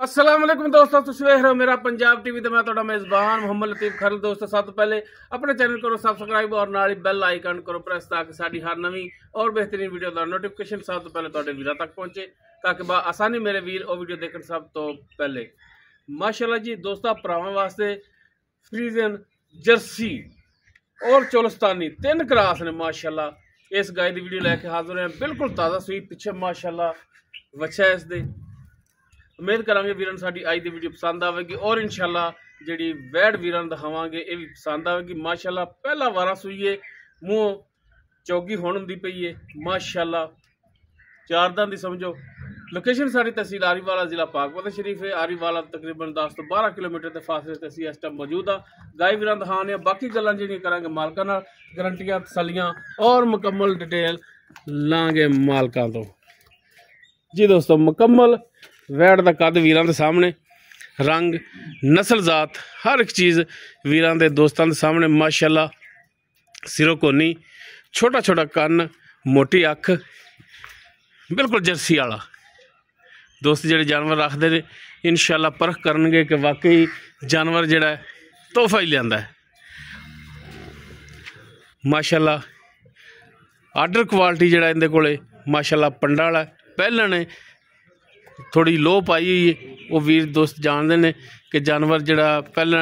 अस्सलाम वालेकुम दोस्तों, तुसीं वेख रहे हो मेरा पंजाब टीवी। तो मैं तुहाडा मेज़बान मोहम्मद लतीफ़ खरल। दोस्तों, सब तो पहले अपने चैनल करो सब्सक्राइब और नाल बेल आइकन करो प्रेस, ताकि साडी हर नवीं और बेहतरीन वीडियो का नोटिफिकेशन सब तो पहले तुहाडे वीरां तक पहुंचे, ताकि आसानी मेरे वीर वो वीडियो देखने सब तो पहले। माशाल्लाह जी दोस्तों, भरावां वास्ते फ्रीजन जर्सी और चोलस्तानी तीन क्रास ने माशाल्लाह इस गाय की वीडियो लैके हाजिर हैं। बिल्कुल ताज़ा सूई पिछे माशाल्लाह वच्छा है इसके। उम्मीद करांगे वीरां साडी अज दी वीडियो पसंद आवेगी और इंशाल्लाह जिहड़ी वैड वीरां दिखावांगे ये भी पसंद आवेगी। माशाल्लाह पहला वारा सूईए मूँह चौगी होण हुंदी पई है माशाल्लाह, चार दां दी समझो। लोकेशन साडी तहसील आरीवाला, जिला पाकपत शरीफ है। आरीवाला तकरीबन 10 तो 12 किलोमीटर के फासले से असीं इस टाइम मौजूद हाँ। गाय वीरां दिखाने बाकी गल्लां जिहड़ियां करांगे मालकां नाल, गारंटियां तसल्लियां और मुकम्मल डिटेल लांगे मालकां तो। जी दोस्तों, मुकम्मल वैड़ का कद वीरां दे सामने, रंग नस्ल जात हर एक चीज़ वीरां दे दोस्तां दे सामने माशाल्लाह। सिरों कोनी, छोटा छोटा कन्न, मोटी अख, बिल्कुल जर्सी वाला। दोस्त जिहड़े जानवर रखते हैं इंशाल्लाह परख करनगे कि वाकई जानवर जिहड़ा है तोहफा ही लिआंदा है माशाल्लाह। आर्डर क्वालिटी जिहड़ा इहदे कोले माशाल्लाह पंडा वाला पहले ने थोड़ी लो पाई हुई है। वो वीर दोस्त जानते हैं कि जानवर जिहड़ा पहले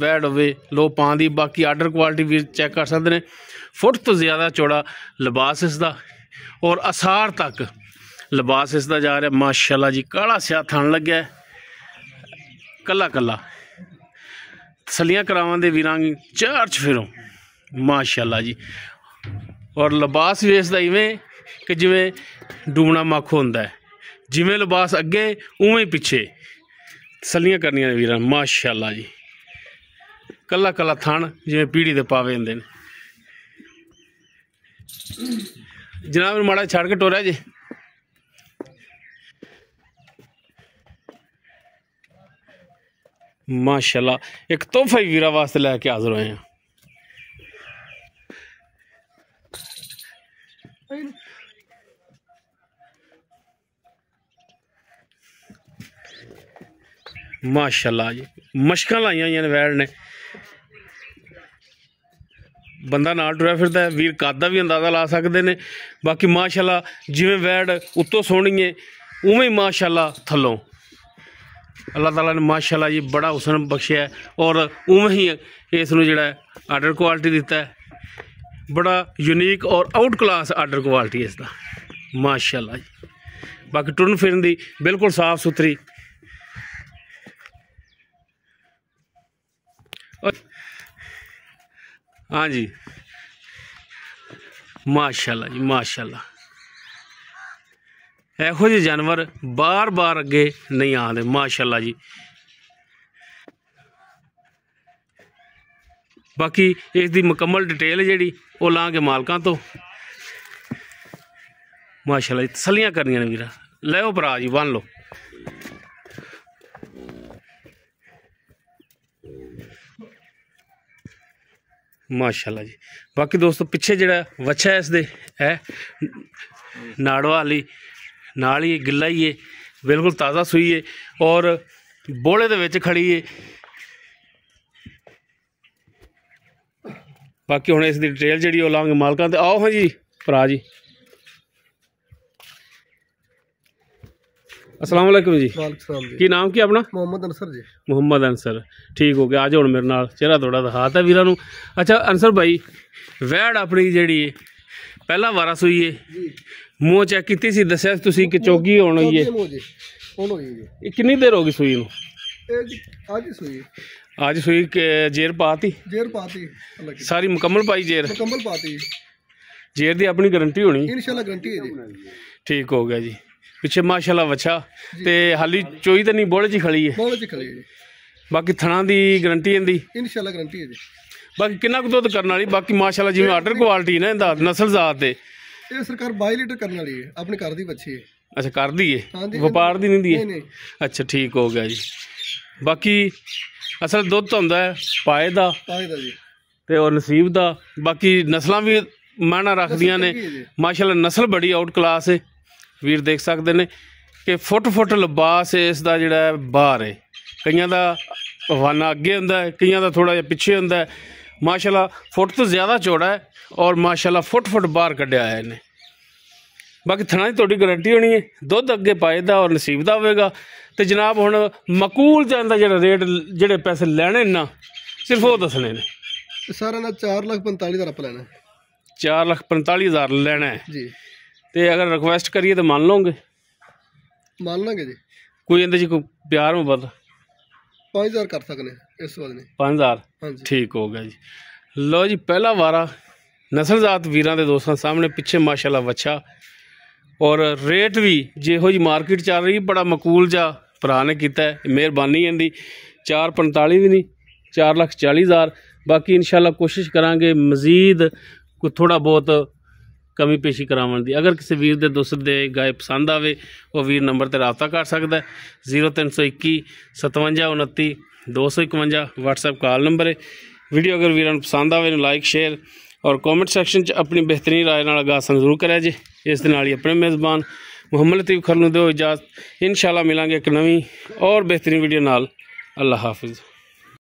वैड होवे लो पाँदी। बाकी आर्डर क्वालिटी वीर चैक कर सकते हैं। फुट तो ज़्यादा चौड़ा लिबास इसका और असार तक लिबास इसका जा रहा माशाल्लाह जी। काला स्या थन लग्या कला कला, तसलियां करावां दे वीरां चार चफेरों माशाल्लाह जी। और लिबास भी इसका इवें कि जिमें डूबना मक्ख होंदा है, जिमें लिबास अगे उवें पिछे तसलियां करनियां वीरां माशाल्लाह जी। कला कला थन जिमें पीढ़ी दे पावे होंदे ने। जनाब माड़ा छड़ के टोरिया जी। माशाल्लाह एक तोहफा ही वीरा वास्ते लैके हाजिर होए हैं। माशाल्लाह जी मशकां लाइया हुई ने वैड़ ने, बंदा नाल टुरया फिरदा है, वीर कद दा भी अंदाज़ा ला सकते हैं। बाकी माशाल्लाह जिवें वैड़ उत्तों सोहनी है उवें माशाल्लाह थल्लों अल्लाह ताला ने माशाल्लाह जी बड़ा हुसन बख्शिया है। और उवें ही इसनूं जिहड़ा आर्डर क्वालिटी दिता है, बड़ा यूनीक और आउट क्लास आर्डर क्वालिटी इसका माशाल्लाह जी। बाकी टुरन फिरन दी बिल्कुल साफ सुथरी। हाँ जी माशाल्लाह जी माशाल्लाह। एहो जे जानवर बार बार अगे नहीं आते माशाल्लाह जी। बाकी इसकी मुकम्मल डिटेल जी वो लाँगे मालकां तो माशाल्लाह जी। तसलियां करनियां ने वीरा, लो भरा जी बन लो। माशाल्लाह जी। बाकी दोस्तों पिछे जिहड़ा वच्छा है इसदे है नाड़वा वाली नाल ही गिल्ला ही है, बिल्कुल ताज़ा सूई है और बोले दे विच खड़ी है। बाकी हुण इसदी डिटेल जिहड़ी वो लांगे मालकां ते। आओ हाँ जी भरा जी। अस्सलाम वालेकुम जी। की नाम की अपना? मोहम्मद अंसर जी। मोहम्मद अंसर, ठीक हो गया। आज हुण मेरे नाल चेहरा थोड़ा दिखाता वीरां नूं। अच्छा अंसर भाई, वैड़ अपनी जिहड़ी पहला वारा सूई है मूँह चेक की सी, दस्सिया तुसीं कि चौगी होण होई है, कितनी देर हो गई सूई नूं? आज सूई जेर पाती सारी मुकम्मल पाई जेर? मुकम्मल पाती। जेर दी अपनी गारंटी होनी? इंशाल्लाह गारंटी है जी। ठीक हो गया जी। पिछे माशाल्लाह वच्छा ते हाली चोई तो नहीं बोले च खड़ी है? बोले च खड़ी है। बाकी थणा दी गारंटी इंदी? इंशाल्लाह गारंटी है जी। बाकी कितना कुछ दुध करने वाली? बाकी माशाल्लाह जिवें आर्डर क्वालिटी ना इंदा नस्ल जात है ये सरकार 22 लीटर करने वाली है, अपने घर दी बच्ची है। अच्छा कर दी है? हाँ जी, व्यापार दी नहीं दी है? नहीं। अच्छा ठीक हो गया जी। बाकी असल दुध तो होंदा है पाए दा जी ते और नसीब दा। बाकी नस्लां भी मायना रखदियां ने माशाल्लाह, नस्ल बड़ी आउट क्लास है वीर देख सकते हैं। ਕਿ ਫੁੱਟ ਲਿਬਾਸ ਇਸ ਦਾ ਜਿਹੜਾ ਬਾਹਰ ਹੈ। ਕਈਆਂ ਦਾ ਹਵਾਨਾ ਅੱਗੇ ਹੁੰਦਾ ਹੈ, ਕਈਆਂ ਦਾ ਥੋੜ੍ਹਾ ਜਿਹਾ ਪਿੱਛੇ ਹੁੰਦਾ ਹੈ। ਮਾਸ਼ਾਅੱਲਾ ਫੁੱਟ ਤੋਂ ਜ਼ਿਆਦਾ ਚੌੜਾ ਹੈ ਔਰ ਮਾਸ਼ਾਅੱਲਾ ਫੁੱਟ ਬਾਹਰ ਕੱਢਿਆ ਹੈ ਇਹਨੇ। ਬਾਕੀ ਥਣਾ ਦੀ ਤੁਹਾਡੀ ਗਰੰਟੀ ਹੋਣੀ ਹੈ, ਦੁੱਧ ਅੱਗੇ ਪਾਏ ਦਾ ਔਰ ਨਸੀਬ ਦਾ ਹੋਵੇਗਾ। ਤੇ ਜਨਾਬ ਹੁਣ ਮਕੂਲ ਜਾਂਦਾ ਜਿਹੜਾ ਰੇਟ, ਜਿਹੜੇ ਪੈਸੇ ਲੈਣੇ ਨਾ ਸਿਰਫ ਉਹ ਦੱਸਣੇ ਨੇ। ਸਰ ਇਹਨਾਂ 4,45,000 ਆਪਾਂ ਲੈਣਾ। 4,45,000 ਲੈਣਾ ਹੈ ਜੀ। ਤੇ ਅਗਰ ਰਿਕੁਐਸਟ ਕਰੀਏ ਤਾਂ ਮੰਨ ਲਓਗੇ? ਮੰਨ ਲਾਂਗੇ ਜੀ। ਕੋਈ ਇਹਦੇ 'ਚ ਕੋਈ ਪਿਆਰ ਮੁਹੱਬਤ? 5,000 ਕਰ ਸਕਨੇ ਇਸ ਵਾਰ ਨੇ। 5,000? ਹਾਂਜੀ ਠੀਕ ਹੋ ਗਿਆ ਜੀ। ਲਓ ਜੀ, ਪਹਿਲਾ ਵਾਰਾ ਨਸਲਜ਼ਾਤ ਵੀਰਾਂ ਦੇ ਦੋਸਤਾਂ ਸਾਹਮਣੇ। ਪਿੱਛੇ ਮਾਸ਼ਾਅੱਲਾ ਵੱਛਾ ਔਰ ਰੇਟ ਵੀ ਜਿਹੋ ਜੀ ਮਾਰਕੀਟ ਚੱਲ ਰਹੀ, ਬੜਾ ਮਕੂਲ ਜਿਹਾ ਭਰਾ ਨੇ ਕੀਤਾ ਹੈ। ਮਿਹਰਬਾਨੀ ਇਹਦੀ। 4,45 ਵੀ ਨਹੀਂ, 4,40,000। ਬਾਕੀ ਇਨਸ਼ਾਅੱਲਾ ਕੋਸ਼ਿਸ਼ ਕਰਾਂਗੇ ਮਜ਼ੀਦ ਕੋਈ ਥੋੜ੍ਹਾ ਬਹੁਤ ਕਮੀ ਪੇਸ਼ੀ ਕਰਾਉਣ ਦੀ। ਅਗਰ ਕਿਸੇ ਵੀਰ ਦੇ ਦੋਸਤ ਦੇ ਗਾਏ ਪਸੰਦ ਆਵੇ, ਉਹ ਵੀਰ ਨੰਬਰ 'ਤੇ ਰਾਬਤਾ ਕਰ ਸਕਦਾ। 0321 57 29 251 WhatsApp ਕਾਲ ਨੰਬਰ ਹੈ। ਵੀਡੀਓ ਅਗਰ ਵੀਰਾਂ ਨੂੰ ਪਸੰਦ ਆਵੇ ਨੂੰ ਲਾਈਕ ਸ਼ੇਅਰ ਔਰ ਕਮੈਂਟ ਸੈਕਸ਼ਨ 'ਚ ਆਪਣੀ ਬਿਹਤਰੀਨ ਰਾਏ ਨਾਲ ਆਗਾਹ ਜ਼ਰੂਰ ਕਰਿਆ ਜੇ। ਇਸ ਦੇ ਨਾਲ ਹੀ ਆਪਣੇ ਮੇਜ਼ਬਾਨ ਮੁਹੰਮਦ ਲਤੀਫ ਖਰਲ ਨੂੰ ਦਿਓ ਇਜਾਜ਼ਤ। ਇਨਸ਼ਾਅੱਲਾ ਮਿਲਾਂਗੇ ਇੱਕ ਨਵੀਂ ਔਰ ਬਿਹਤਰੀਨ ਵੀਡੀਓ ਨਾਲ। ਅੱਲਾ ਹਾਫਿਜ਼।